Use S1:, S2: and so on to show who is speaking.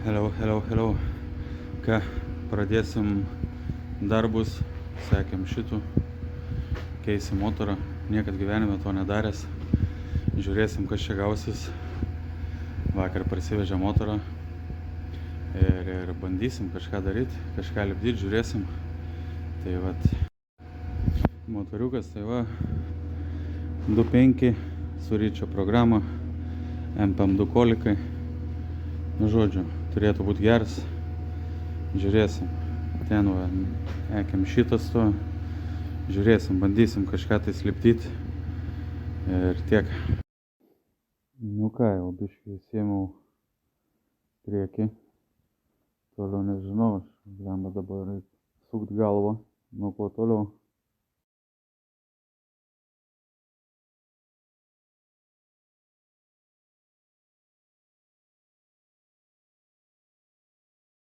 S1: Hello. Ką, pradėsim darbus, sekėm šitų, keisim motorą, niekad gyvenime to nedaręs, žiūrėsim, kas čia gausis. Vakar parsivežė motorą ir bandysim kažką daryti, kažką lipdyti, žiūrėsim. Tai vat, motoriukas, tai va, 2.5 su ryčio programa, MP2 kolikai. Nu, žodžiu, turėtų būti geras. Žiūrėsim. Ten va, ekiam šitas to. Žiūrėsim, bandysim kažką tai lipdyti. Ir tiek. Nu ką, jau biškį įsiėmiau priekį. Toliau nežinau, aš lemba dabar sukt galvą. Nu, kuo toliau.